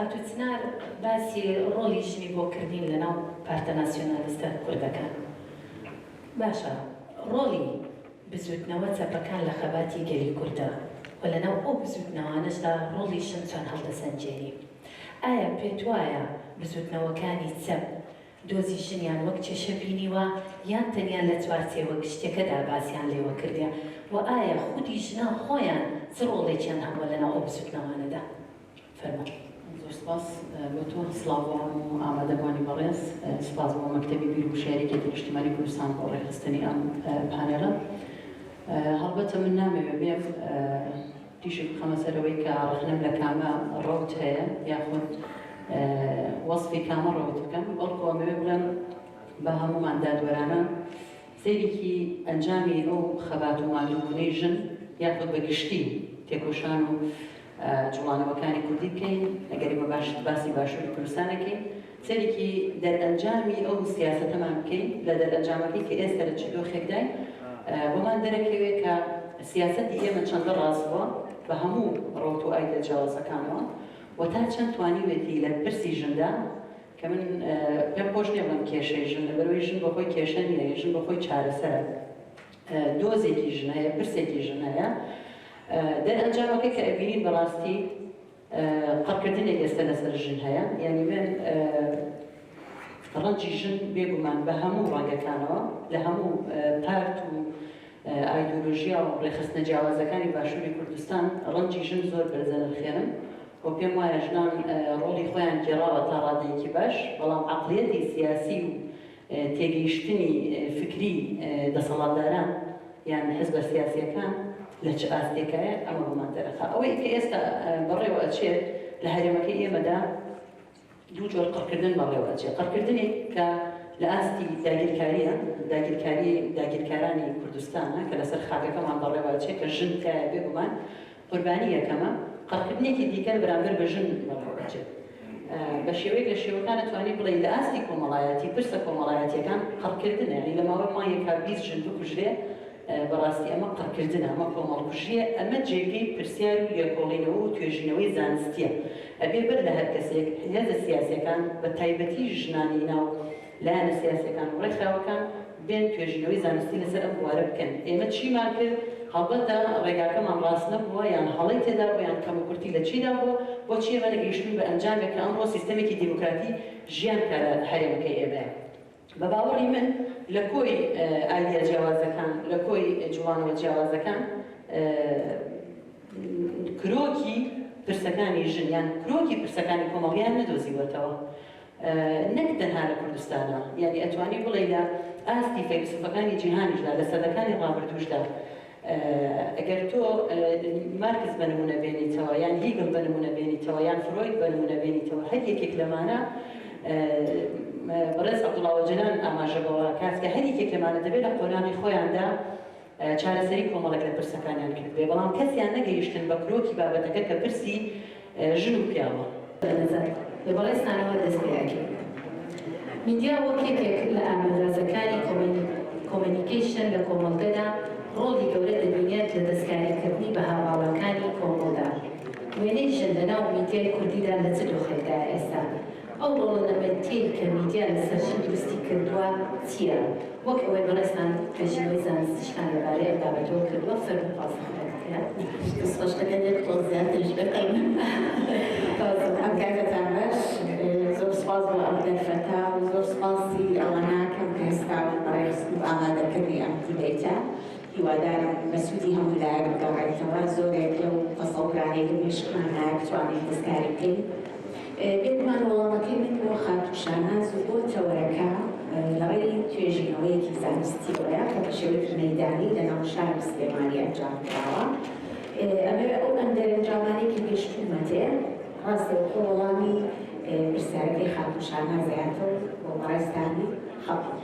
خاتوچنار باسی ڕۆڵی ژنی بۆ کردین لەناو پارتە ناسیۆنالیستە کوردەکان. باشە، ڕۆڵی بزوتنەوە چەپەکان لە خەباتی گەلی کوردە و لەناو ئەو بزوتنەوانشدا ڕۆڵی ژن چۆن هەڵدەسەنجێنی؟ ئایا پێت وایە بزوتنەوەکانی چەپ دۆزی ژنیان وەک چێشە بینیوە یان تەنیان لە چوارچێوە گشتەکەدا باسییان لێوە کردیا و ئایا خودی ژنا خۆیان چ ڕۆڵێکیان هەبووە لەناو ئەو بزوتنەوانەدا؟ فەرمە. زۆر سپاس بۆ تۆ سڵاو بۆ هەموو ئامادەبوانی بەڕێز، سپاس بۆ مەکتەبی بیر و شێعرێکی نیشتیمانی کوردستان بۆ ڕێخستنی ئەم پانێڵە. هەڵبەتە من نامەوێت بێم دیشک بخەمە سەرەوەی کە ڕخنم لە کامە ڕەوت هەیە یاخود وەصفی کامە ڕەوت بکەم، بەڵکو ئەمەوێ بڵێم بە هەموومان دادوەرانە سەیرێکی ئەنجامی ئەو خەبات و ماندووبوونەی ژن یاخود بە گشتی تێکۆشان و جوڵانەوەکانی کوردی بکەین، ئەگەری بە باسی باشووری کوردستانەکەین، سەرێکی دەرئەنجامی ئەو سیاسەتەمان بکەین لە دەرئەنجامەکەی کە ئێستا لە چ دۆخێکدای بۆمان دەرەکەوێت کە سیاسەتی ئێمە چەندە ڕاستبووە بە هەموو ڕۆت و ئایدە جیاوازەکانەوە و تا چەند توانیوێتی لە پرسی ژندا کە من پێم خۆش نییە بڵێم کێشەی ژن لەبەرەوەی ژن بەخۆی کێشە نییە، ژن بەخۆی چارەسەرە، دۆزێکی ژن هەیە، پرسێکی ژن هەیە. دەرئەنجامەکەی کە ئەبینین بەڕاستی قەڵکردنێک ئێستا لەسەر ژن هەیە، یعنی من ڕەنجی ژن بێگومان بە هەموو ڕەنگەکانەوە لە هەموو پارت و ئایدۆلۆژیا و ڕێخستنە جیاوازەکانی باشووری کوردستان ڕەنجی ژن زۆر بەرزەنرخێنن و پێم وایە ژنان ڕۆڵی خۆیان گێڕاوە تا ڕادەیەکی باش، بەڵام عەقڵیەتی سیاسی و تێگەیشتنی فکری دەسەڵاتداران یان حزبە سیاسیەکان لە چ ئاستێکایە ئەمە بۆمان دەرەخا. ئەوەی کە ئێستا بەڕێوە ئەچێت لە هەرێمەکەی ئێمەدا دوو جۆر قڕکردن بەڕێوە ئەچێت. قڕکردنێک کە لە ئاستی داگیرکاریە، داگیرکارانی کوردستانە کە لەسەر خاکەکەمان بەڕێوە ئەچێت کە ژن تایە بێگومان قوربانی یەکەمە. قڕکردنێکی دیکە بەرامبەر بە ژن بەڕێوە ئەچێت. بە شێوەیەک لە شێوەکان دەتوانین بڵێ لە ئاستی کۆمەڵایەتی پرسە کۆمەڵایەتیەکان قڕکردنە، یعنی لە ماوەی مانگێکا 20 ژن بکوژرێ بەڕاستی ئەمە قڕکردنە، ئەمە کۆمەڵکوژیە، ئەمە جێگەی پرسیار و لێکۆڵینەوە و توێژینەوەی زانستیە. ئەبێ بەر لە هەر کەسێک هێزە سیاسیەکان بە تایبەتی ژنانی ناو لایەنە سیاسیەکان و ڕێکخراوەکان بێن توێژینەوەی زانستی لەسەر ئەم بوارە بکەن. ئێمە چیمان کرد؟ هەڵبەتە ڕێگاکەمان ڕاست نەبووە یان هەڵی تێدا بوو یان کەموکورتی لە چیدا بوو، بۆچی ئێمە نەگەیشتین بە ئەنجامێک کە ئەمڕۆ سیستەمێکی دیموکراتی ژیان کە لە هەرێمەکەی ئێمەیە. بە باوەڕی من لە کۆی ئایدە جیاوازەکان، لە کۆی جوڵانەوە جیاوازەکان کرۆکی پرسەکانی ژن یان کرۆکی پرسەکانی کۆمەڵیان نەدۆزیوەتەوە، نەک تەنها لە کوردستانە، یعنی ئەتوانی بڵێ لە ئاستی فەیلسوفەکانی جیهانیشدا لە سەدەکانی ڕابردووشدا ئەگەر تۆ مارکس بە نمونە بێنیتەوە یان هیگل بە نمونە بێنیتەوە یان فرۆید بە نمونە بێنیتەوە، هەر یەکێک لەمانە بەڕێز عەبدوڵڵا وەجلان ئاماژە بەوە کات کە هەر یەکێک لەمانە دەبێت لە قۆناغی خۆیاندا چارەسەری کۆمەڵێک لە پرسەکانیان کرد بێ، بەڵام کەسیان نەگەیشتن بە کرۆکی بابەتەکە کە پرسی ژن و پیاوە. لە بەڕێستانەوە دەست پێیاکرد. میدیا وەک یەکێک لە ئامادەزەکانی کۆمۆنیکیشن لە کۆمەڵگەدا ڕۆڵی گەورە دەبینێت لە دەستکاریکردنی بە هاوڵەکانی کۆمەڵدا. وێنەی ژن لەناو میدیای کوردیدا لە چ دۆخێکدایە ئێستا؟ ئەو ڕۆڵە نەبەتیل کە میدیا لەسەر ژن دروستی کردووە چییە؟ وەک ئەوەی بەڕێستان پێشینەوەی زانستیشان لەبارەی ئەم بابەتەوە کردووە فەرموو دەستخۆشەکەن بۆ زیاترش بکەین. ئەم کاتتان باش، زۆر سپاس بۆ ئەم دەرفەتە و زۆر سپاسی ئەوانەکەم کە ئێستا بەڕێخستن و ئامادەکردنی ئەم دیبێتە. هیوادارم بەسوودی هەموو لایەک بگەڕێتەوە، زۆرێک لەو تەسەڵورانەی مێشکمانە بتوانین دەستکاری بکەین. بێگومان وەڵامەکەی من بۆ خاتوشاناز و بۆ تەوەرەکە لەڕێی توێژینەوەیەکی زانستیەوەیە کە بە شێوەیەکی مەیدانی لەناو شار سلێمانی ئەنجام کراوە. ئەمە ئەو ئەندەرەنجامانێکی پێشتومەتێ ڕاستە خۆ وەڵامی پرسیارەکەی خاتوشانازیاتەوە بۆ بەڕێستانی خەڵک.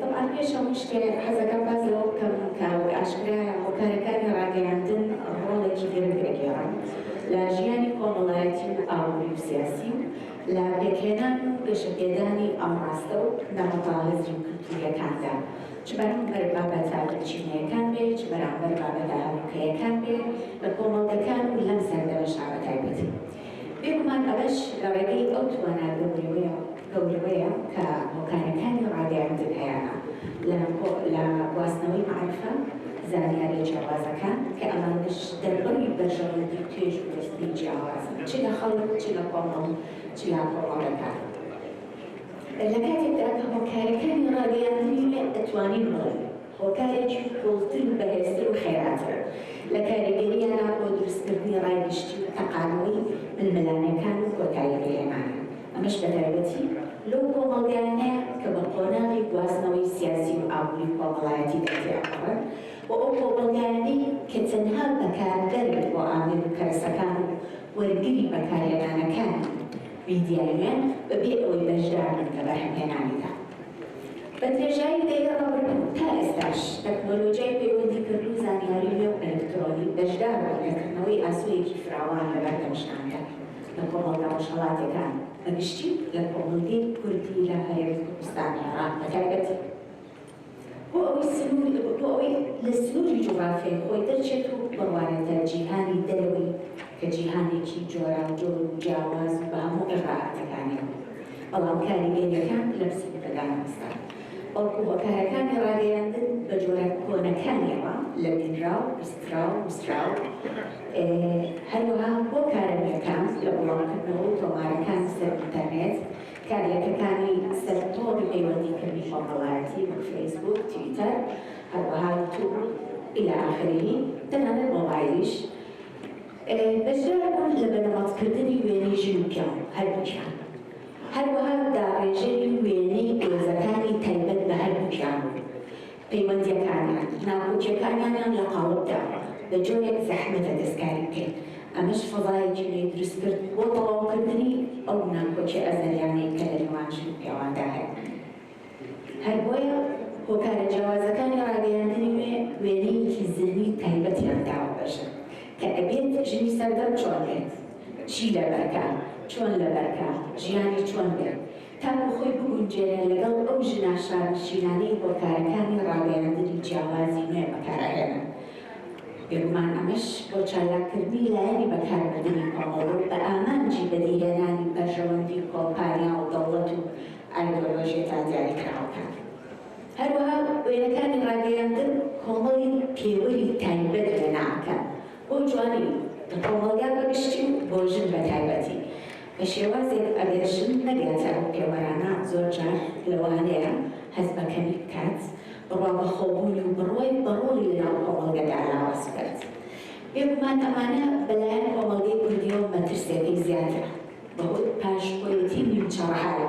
طبعا پێش هەموو شتێ حەزەکەم باز لەوە بکەم کە ئاشکرایە هۆکارەکانی ڕاگەیاندن ڕۆڵێکی گرنگێڕن لە ژیانی کۆمەڵایەتی و ئاوری و سیاسی و لە پێکهێنان و پێشەپێدانی ئەم ڕاستە و نەمەتاڵەزی و کلتوریەکاندا، چ بەرامبەر بابەتە بچینەکان بێ، چ بەرامبەر بابەتە هەڵوکەیەکان بێ، لە کۆمەڵگەکان و لەم سەردەمەشا بە تایبەتی. بێگومان ئەوەش لە ڕێگەی ئەو توانە گەورەوەیە کە هۆکارەکانی ڕاگەیاندن هەیەە لە گواستنەوەی معرفە زانیاری جیاوازەکان کە ئەمانش دەربەری بەرژەوەندی توێژ و دەستی جیاوازن چ لە خەڵک چ لە کۆمەڵ چ لە کۆمەڵەکان لە کاتێکدا کە هۆکارەکانی ڕاگەیاندنی دەتوانین بڵێن هۆکارێکی کۆڵتر و بەهێزتر و خێراتر لە کاریگەریانە بۆ دروستکردنی ڕایگشتی و تەقانەوەی ململانەکان و کۆتایی گەلێمانە ئەمەش بەتایبەتی لەو کۆمەڵگانەیە کە بە قۆناغی گواستنەوەی سیاسی و ئابووری کۆمەڵایەتی دەتێڕن و ئەو کۆمەڵگانەی کە تەنها بەکاردەرن بۆ ئامێر و کەرسەکان و وەرگری بەکارهێنانەکان میدیاییان بەبێ ئەوەی بەشدارن لە بەرهەمهێنانیدا بە درێژایی دەیگەڕەوە تا ئێستاش تەکنۆلۆژیای پەیوەندیکردن و زانیاری نوێ و ئەلکترۆنی بەشدار بوون لەکردنەوەی ئاسوویەکی فراوان لە بەردەمشتاندا لە کۆمەڵگە ڕۆژهەڵاتەکان بەگشتی لە کۆمەڵگەی کوردی لە هەرێمی کوردستانی عێراق بەتایبەتی بۆ ئەوەی لە سنووری جوغرافیای خۆی دەرچێت و بڕوانێتە جیهانی دەرەوەی کە جیهانێکی جۆراوجۆر و جیاواز و بە هەموو ئێڕاعەتەکانێ بەڵام کاریگەریەکان لەم سنوورەدا نەبستان بەڵکو هۆکارەکانی ڕاگەیاندن بە جۆرە کۆنەکانیەوە لە بینراو بیستراو وستراو هەروەها بۆ کارەبیەکان لە بڵاوکردنەوە و تۆمارەکان سەر ئینتەرنێت کارلێکەکانی سەرتۆڕی پەیوەندیکردنی کۆمەڵایەتی وەک فەیسبوک تویتەر هەروەها یوتیوب ئیلە ئاخرینی تەنانەت مۆبایلیش بەشدار بوون لە بەنەمەتکردنی وێنەی ژن و پیاو هەردووکیان هەروەها داڕێژەی وێنەی دۆزەکانی تایبەت بە هەردووکیان پەیوەندیەکانیان ناکۆچیەکانیان لە قاڵبدا بە جۆرێک زەحمەتە دەستکاری بکەین ئەمەش فەزایەکی نوێ دروست کرد بۆ تەواوکردنی ئەو ناکۆچی ئەزەریانەی کە لە نێوان ژن و پیاواندا هەیە هەر بۆیە هۆکارە جیاوازەکانی ڕاگەیاندنی وێنەیەکی زلمی تایبەتیان داوە بەشن کە ئەبێت ژنی سەردەم چۆن بێت چی لەبەرکە چۆن لەبەرکە ژیانی چۆن بێت تاکو خۆی بگونجێنێ لەگەڵ ئەو ژنە شارنشینانەی هۆکارەکانی ڕاگەیاندنی جیاوازی نوێ بەکارهێنن بێگومان ئەمەش بۆ چالاکردنی لایەنی بەکاربردنی کۆمەڵ و بە ئامانجی بەدیهێنانی بەرژەوەندی کۆمپانیا و دەوڵەت و ئایدۆلۆژیەتا دیاریکراوەکان هەروەها وێنەکانی ڕاگەیاندن کۆمەڵی پێوەری تایبەت لێ ناکەن بۆ جوانی کۆمەڵگا بەگشتی و بۆ ژن بەتایبەتی بە شێوازێک ئەگەر ژن نەگاتە ئەو پێوەرانە زۆرجار لەوانەیە هەست بەکەمی بکات بڕوا بە خۆبوونی و بەڕۆڵی لەناو کۆمەڵگەدا لاواز بکات بێگومان ئەمانە بەلایەن کۆمەڵگەی کوردیەوە مەترسێکی زیاتر بەهۆی پاشکۆیەتی نیمچەڕەحال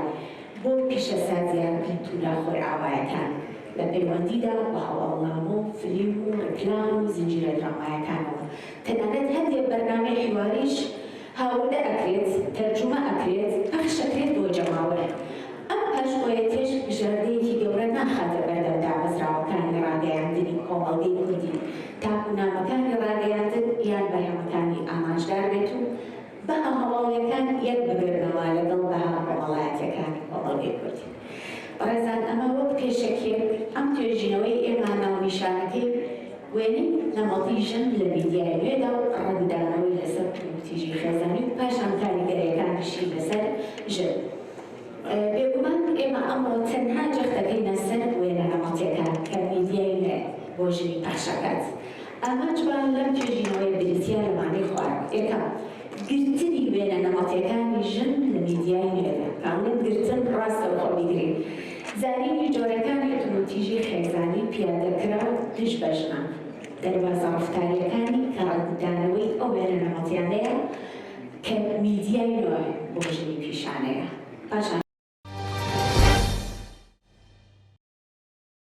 بۆ پیشەسازیان کەلتورە خۆرئاوایەکان لە پەیوەندیدا بە هەواڵنامە و فلیم و ڕێکلام و زنجیرە درامایەکانەوە تەنانەت هەندێک بەرنامەی حیواریش هاوردە ئەکرێت تەرجومە ئەکرێت پەخشەکرێت بۆ جەماوەر ئەم پاشکۆیەتیش ژاردەیەکی گەورە ناخاتە بەردەم دامەزراوەکانی ڕاگەیاندنی کۆمەڵگەی کوردی تاکو نامەکانی ڕاگەیاندن یان بەرهەمەکانی ئاماژدار بێت و بە ئەم هەواڵیەکان یەک بگرنەوە لەگەڵ بەها کۆمەڵایەتیەکانی کۆمەڵگەی کوردی بەڕێزان ئەمە وەک پێشەکێک ئەم توێژینەوەی ئێمە ناونیشانەکەی وێنەی نەمەڵی ژن لە میدیای نوێدا و ڕەگدانەوەی لەسەر تیژی خێزانی و پاشان کاریگەریەکانیشی لەسەر ژن بێگومان ئێمە ئەمڕۆ تەنها جەختەکەینە سەر وێنە نەمەڵیەکان کە میدیای نوێ بۆ ژنی پەخشەکات ئاماجبان لەم توێژینەوەی بریتیا لە مانەی خوارد یەکەم گرتنی وێنە نەمەڵیەکانی ژن لە میدیای نوێدا کاڵێن گرتن ڕاستەوخۆ بیگرین زانینی جۆرەکانی تونوتیژی خێزانی پیادەکرا و دژ بەژنان دەربازە ڕفتاریەکانی کە ڕەگدانەوەی ئەو وێنە نەمەڵیانەیە کە میدیای نوێ بۆ ژنی پیشانەیە پاشان